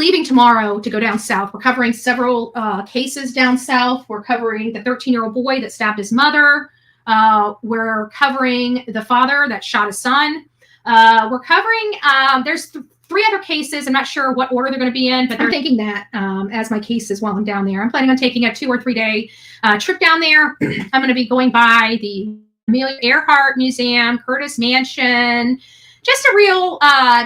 leaving tomorrow to go down south. We're covering several cases down south. We're covering the 13-year-old boy that stabbed his mother. We're covering the father that shot his son. We're covering, there's 3 other cases. I'm not sure what order they're going to be in, but I'm thinking that as my cases while I'm down there. I'm planning on taking a 2 or 3 day trip down there. I'm going to be going by the Amelia Earhart Museum, Curtis Mansion, just a real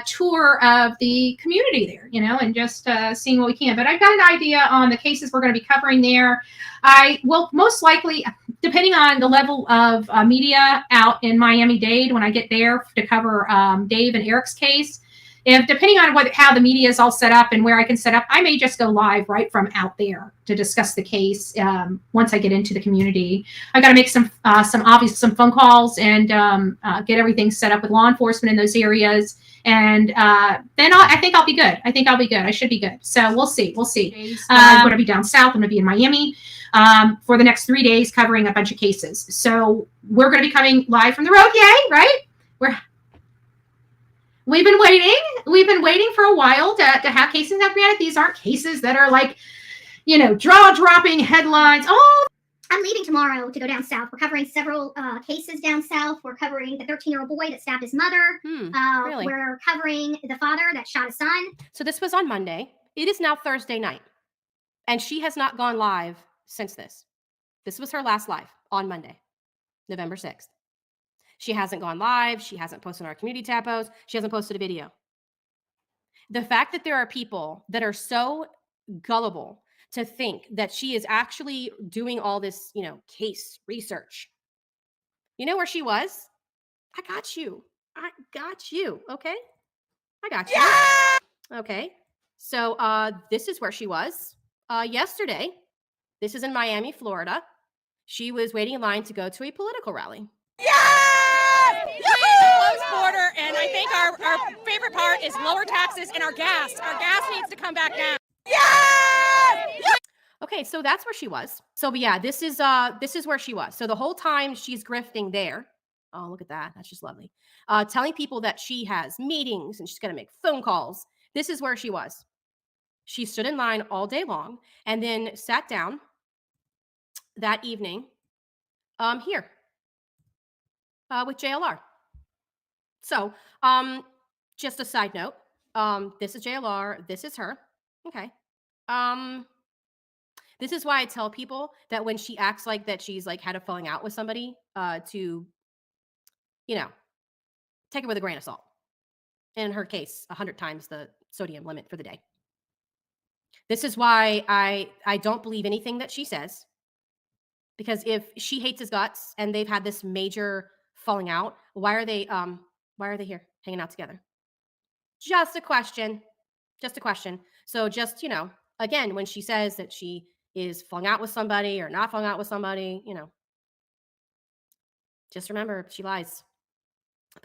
tour of the community there, you know, and just seeing what we can. But I've got an idea on the cases we're going to be covering there. I will most likely, depending on the level of media out in Miami-Dade when I get there to cover Dave and Eric's case, depending on how the media is all set up and where I can set up, I may just go live right from out there to discuss the case once I get into the community. I got to make some phone calls and get everything set up with law enforcement in those areas. And then I think I'll be good. I should be good. So we'll see. I'm going to be down south. I'm going to be in Miami for the next 3 days covering a bunch of cases. So we're going to be coming live from the road. Yay, right? We've been waiting for a while to have cases. Now, granted, these aren't cases that are like, you know, jaw-dropping headlines. Oh, I'm leaving tomorrow to go down south. We're covering several cases down south. We're covering the 13-year-old boy that stabbed his mother. Really? We're covering the father that shot his son. So this was on Monday. It is now Thursday night. And she has not gone live since this. This was her last live on Monday, November 6th. She hasn't gone live. She hasn't posted on our community tab post. She hasn't posted a video. The fact that there are people that are so gullible to think that she is actually doing all this, you know, case research. You know where she was? I got you. Okay? I got you. Yeah! Okay. So this is where she was yesterday. This is in Miami, Florida. She was waiting in line to go to a political rally. Yeah! Close border, and I think our favorite part is lower taxes and our gas. Our gas needs to come back down. Yeah! Okay, so that's where she was. So yeah, this is where she was. So the whole time she's grifting there. Oh, look at that. That's just lovely. Telling people that she has meetings and she's going to make phone calls. This is where she was. She stood in line all day long and then sat down that evening here with JLR. So just a side note, this is JLR, this is her. Okay. This is why I tell people that when she acts like that she's like had a falling out with somebody to, you know, take it with a grain of salt. In her case, 100 times the sodium limit for the day. This is why I don't believe anything that she says. Because if she hates his guts and they've had this major falling out, why are they here hanging out together? Just a question. So just, you know, again, when she says that she is falling out with somebody or not falling out with somebody, you know, just remember she lies.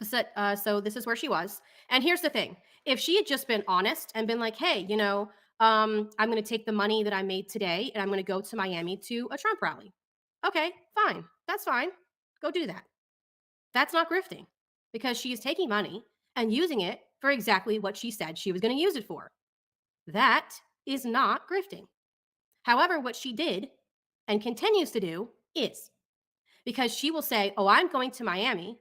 So this is where she was. And here's the thing. If she had just been honest and been like, hey, you know, I'm going to take the money that I made today and I'm going to go to Miami to a Trump rally. Okay, fine. That's fine. Go do that. That's not grifting because she is taking money and using it for exactly what she said she was going to use it for. That is not grifting. However, what she did and continues to do is because she will say, oh, I'm going to Miami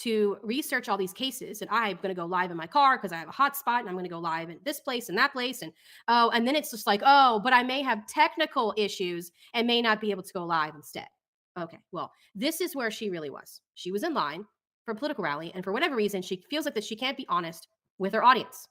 to research all these cases and I'm going to go live in my car because I have a hotspot and I'm going to go live in this place and that place. And and then it's just like, oh, but I may have technical issues and may not be able to go live instead. Okay, well, this is where she really was. She was in line for a political rally and for whatever reason, she feels like that she can't be honest with her audience.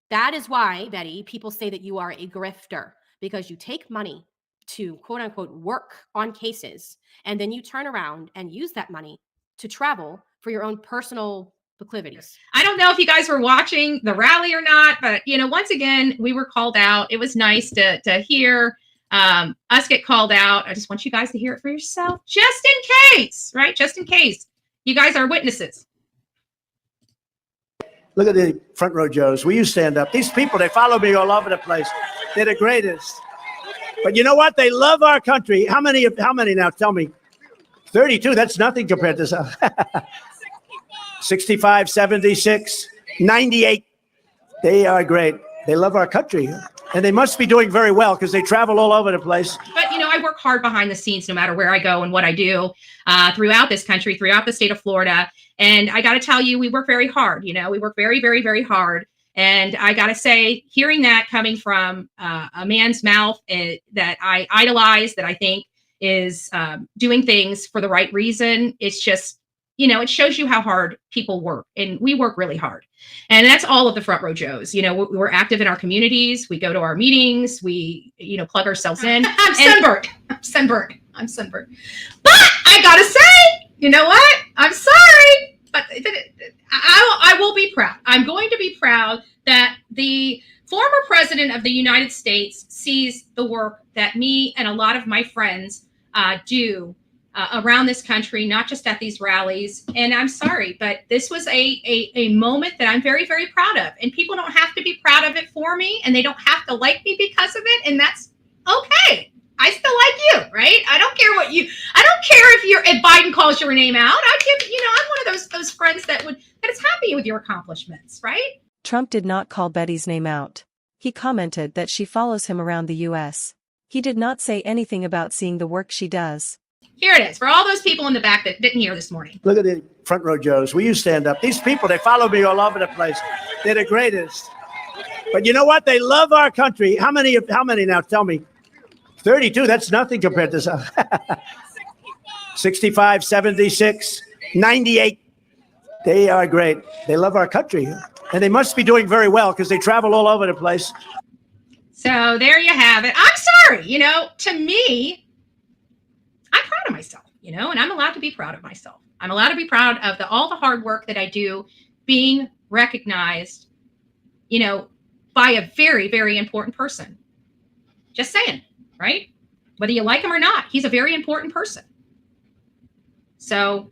That is why, Betty, people say that you are a grifter because you take money to quote unquote work on cases and then you turn around and use that money to travel for your own personal proclivities. I don't know if you guys were watching the rally or not, but, you know, once again, we were called out. It was nice to hear us get called out. I just want you guys to hear it for yourself, just in case, right? Just in case. You guys are witnesses. Look at the front row Joes. Will you stand up? These people, they follow me all over the place. They're the greatest. But you know what? They love our country. How many now? Tell me. 32, that's nothing compared to some. 65, 76, 98. They are great. They love our country, and they must be doing very well because they travel all over the place. But, I work hard behind the scenes no matter where I go and what I do throughout this country, throughout the state of Florida. And I got to tell you, we work very hard. We work very, very, very hard. And I got to say, hearing that coming from a man's mouth that I idolize, that I think is doing things for the right reason, it's just, it shows you how hard people work. And we work really hard. And that's all of the Front Row Joes. We're active in our communities. We go to our meetings. We, plug ourselves in. I'm sunburned. But I got to say, you know what? I'm sorry. But I will be proud. I'm going to be proud that the former president of the United States sees the work that me and a lot of my friends do around this country, not just at these rallies. And I'm sorry, but this was a moment that I'm very, very proud of. And people don't have to be proud of it for me, and they don't have to like me because of it. And that's okay. I still like you, right? I don't care if Biden calls your name out. I'm one of those friends that is happy with your accomplishments, right? Trump did not call Betty's name out. He commented that she follows him around the U.S. He did not say anything about seeing the work she does. Here it is for all those people in the back that didn't hear this morning. Look at the Front Row Joes. Will you stand up? These people, they follow me all over the place. They're the greatest. But you know what? They love our country. How many now? Tell me. 32, that's nothing compared to 65, 76, 98. They are great. They love our country. And they must be doing very well because they travel all over the place. So there you have it. I'm sorry. To me, I'm proud of myself, and I'm allowed to be proud of myself. I'm allowed to be proud of all the hard work that I do being recognized, by a very, very important person. Just saying. Right? Whether you like him or not, he's a very important person. So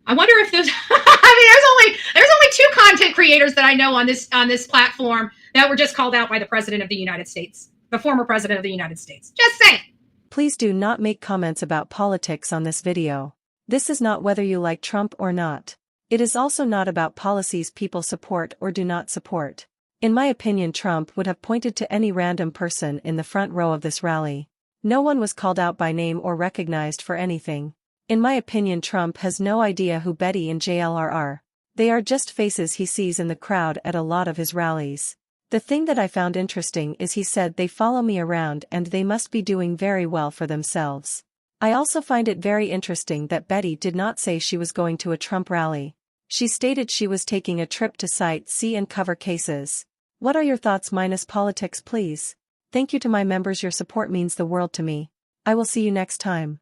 I wonder if there's there's only two content creators that I know on this platform that were just called out by the president of the United States, the former president of the United States. Just saying. Please do not make comments about politics on this video. This is not whether you like Trump or not. It is also not about policies people support or do not support. In my opinion, Trump would have pointed to any random person in the front row of this rally. No one was called out by name or recognized for anything. In my opinion, Trump has no idea who Betty and JLR are. They are just faces he sees in the crowd at a lot of his rallies. The thing that I found interesting is he said they follow me around and they must be doing very well for themselves. I also find it very interesting that Betty did not say she was going to a Trump rally. She stated she was taking a trip to sight, see and cover cases. What are your thoughts minus politics, please? Thank you to my members. Your support means the world to me. I will see you next time.